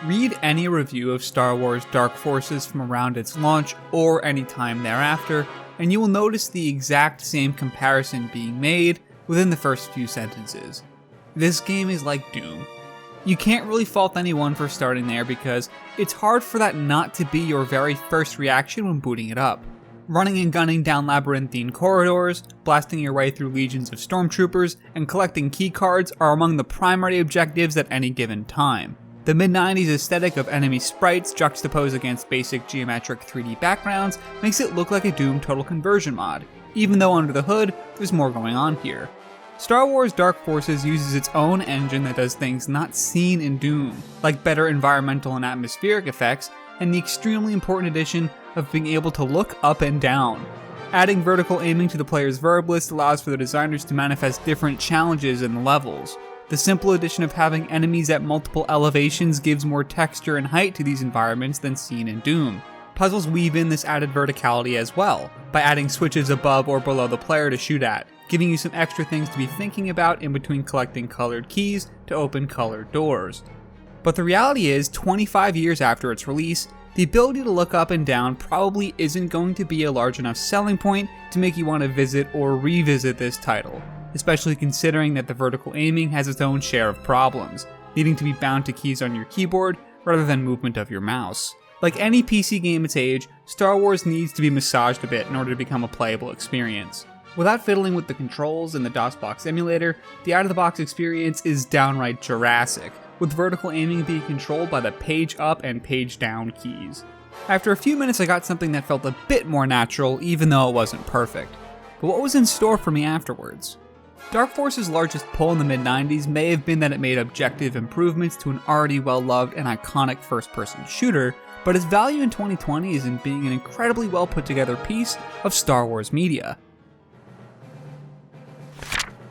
Read any review of Star Wars Dark Forces from around its launch or any time thereafter, and you will notice the exact same comparison being made within the first few sentences. This game is like Doom. You can't really fault anyone for starting there because it's hard for that not to be your very first reaction when booting it up. Running and gunning down labyrinthine corridors, blasting your way through legions of stormtroopers, and collecting keycards are among the primary objectives at any given time. The mid-90s aesthetic of enemy sprites juxtaposed against basic geometric 3D backgrounds makes it look like a Doom Total Conversion mod, even though under the hood, there's more going on here. Star Wars Dark Forces uses its own engine that does things not seen in Doom, like better environmental and atmospheric effects, and the extremely important addition of being able to look up and down. Adding vertical aiming to the player's verb list allows for the designers to manifest different challenges in the levels. The simple addition of having enemies at multiple elevations gives more texture and height to these environments than seen in Doom. Puzzles weave in this added verticality as well, by adding switches above or below the player to shoot at, giving you some extra things to be thinking about in between collecting colored keys to open colored doors. But the reality is, 25 years after its release, the ability to look up and down probably isn't going to be a large enough selling point to make you want to visit or revisit this title, especially considering that the vertical aiming has its own share of problems, needing to be bound to keys on your keyboard rather than movement of your mouse. Like any PC game its age, Star Wars needs to be massaged a bit in order to become a playable experience. Without fiddling with the controls in the DoSbox emulator, the out-of-the-box experience is downright Jurassic, with vertical aiming being controlled by the page up and page down keys. After a few minutes I got something that felt a bit more natural, even though it wasn't perfect. But what was in store for me afterwards? Dark Force's largest pull in the mid-90s may have been that it made objective improvements to an already well-loved and iconic first-person shooter, but its value in 2020 is in being an incredibly well put together piece of Star Wars media.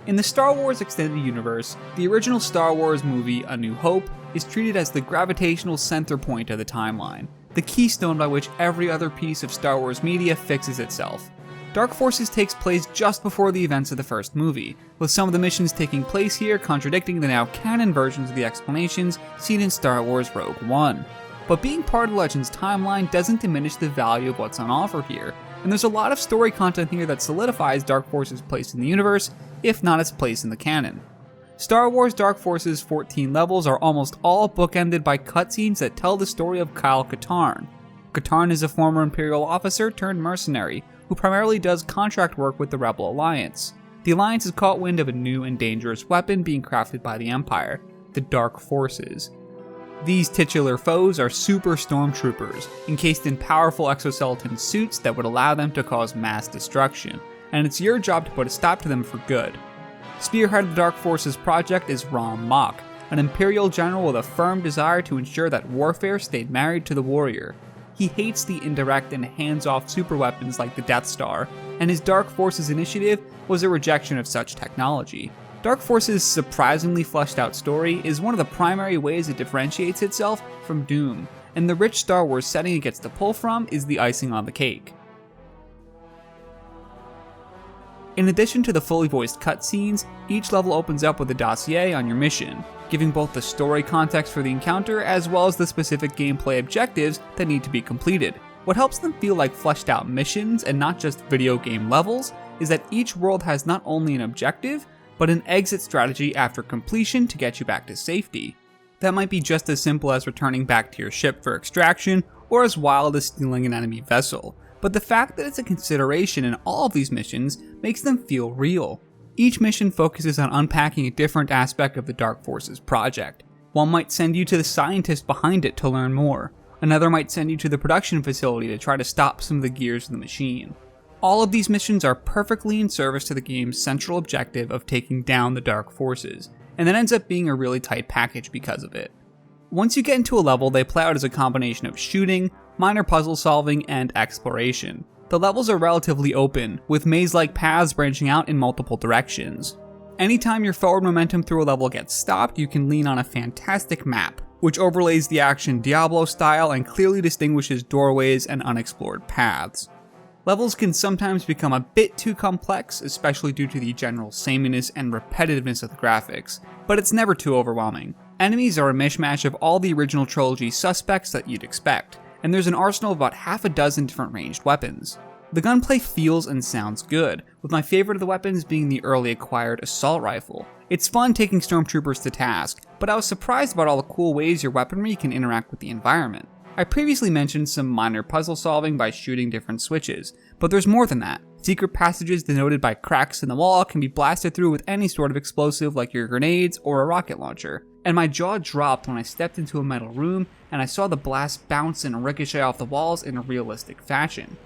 In the Star Wars Extended Universe, the original Star Wars movie A New Hope is treated as the gravitational center point of the timeline, the keystone by which every other piece of Star Wars media fixes itself. Dark Forces takes place just before the events of the first movie, with some of the missions taking place here contradicting the now canon versions of the explanations seen in Star Wars Rogue One. But being part of Legend's timeline doesn't diminish the value of what's on offer here, and there's a lot of story content here that solidifies Dark Forces' place in the universe, if not its place in the canon. Star Wars Dark Forces' 14 levels are almost all bookended by cutscenes that tell the story of Kyle Katarn. Katarn is a former Imperial officer turned mercenary, who primarily does contract work with the Rebel Alliance. The Alliance has caught wind of a new and dangerous weapon being crafted by the Empire, the Dark Forces. These titular foes are super stormtroopers, encased in powerful exoskeleton suits that would allow them to cause mass destruction, and it's your job to put a stop to them for good. Spearhead of the Dark Forces project is Rom Mok, an Imperial general with a firm desire to ensure that warfare stayed married to the warrior. He hates the indirect and hands-off superweapons like the Death Star, and his Dark Forces initiative was a rejection of such technology. Dark Forces' surprisingly fleshed out story is one of the primary ways it differentiates itself from Doom, and the rich Star Wars setting it gets to pull from is the icing on the cake. In addition to the fully voiced cutscenes, each level opens up with a dossier on your mission, giving both the story context for the encounter as well as the specific gameplay objectives that need to be completed. What helps them feel like fleshed out missions and not just video game levels is that each world has not only an objective, but an exit strategy after completion to get you back to safety. That might be just as simple as returning back to your ship for extraction, or as wild as stealing an enemy vessel. But the fact that it's a consideration in all of these missions makes them feel real. Each mission focuses on unpacking a different aspect of the Dark Forces project. One might send you to the scientist behind it to learn more. Another might send you to the production facility to try to stop some of the gears of the machine. All of these missions are perfectly in service to the game's central objective of taking down the Dark Forces, and that ends up being a really tight package because of it. Once you get into a level, they play out as a combination of shooting, minor puzzle solving, and exploration. The levels are relatively open, with maze-like paths branching out in multiple directions. Anytime your forward momentum through a level gets stopped, you can lean on a fantastic map, which overlays the action Diablo style and clearly distinguishes doorways and unexplored paths. Levels can sometimes become a bit too complex, especially due to the general sameness and repetitiveness of the graphics, but it's never too overwhelming. Enemies are a mishmash of all the original trilogy suspects that you'd expect, and there's an arsenal of about half a dozen different ranged weapons. The gunplay feels and sounds good, with my favorite of the weapons being the early acquired assault rifle. It's fun taking stormtroopers to task, but I was surprised about all the cool ways your weaponry can interact with the environment. I previously mentioned some minor puzzle solving by shooting different switches, but there's more than that. Secret passages denoted by cracks in the wall can be blasted through with any sort of explosive like your grenades or a rocket launcher. And my jaw dropped when I stepped into a metal room and I saw the blast bounce and ricochet off the walls in a realistic fashion.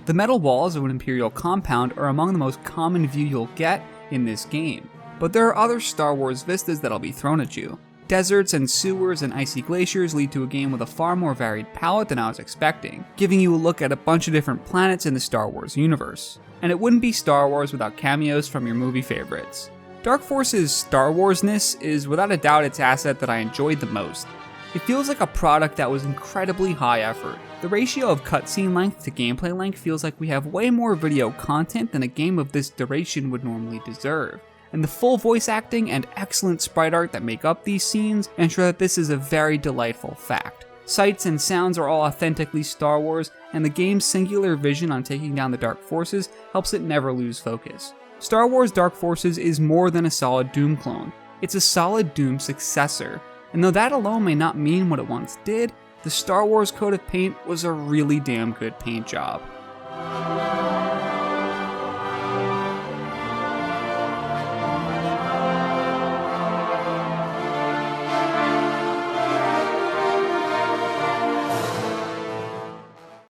The metal walls of an Imperial compound are among the most common view you'll get in this game, but there are other Star Wars vistas that'll be thrown at you. Deserts and sewers and icy glaciers lead to a game with a far more varied palette than I was expecting, giving you a look at a bunch of different planets in the Star Wars universe. And it wouldn't be Star Wars without cameos from your movie favorites. Dark Force's Star Wars-ness is without a doubt its asset that I enjoyed the most. It feels like a product that was incredibly high effort. The ratio of cutscene length to gameplay length feels like we have way more video content than a game of this duration would normally deserve. And the full voice acting and excellent sprite art that make up these scenes ensure that this is a very delightful fact. Sights and sounds are all authentically Star Wars, and the game's singular vision on taking down the Dark Forces helps it never lose focus. Star Wars Dark Forces is more than a solid Doom clone. It's a solid Doom successor, and though that alone may not mean what it once did, the Star Wars coat of paint was a really damn good paint job.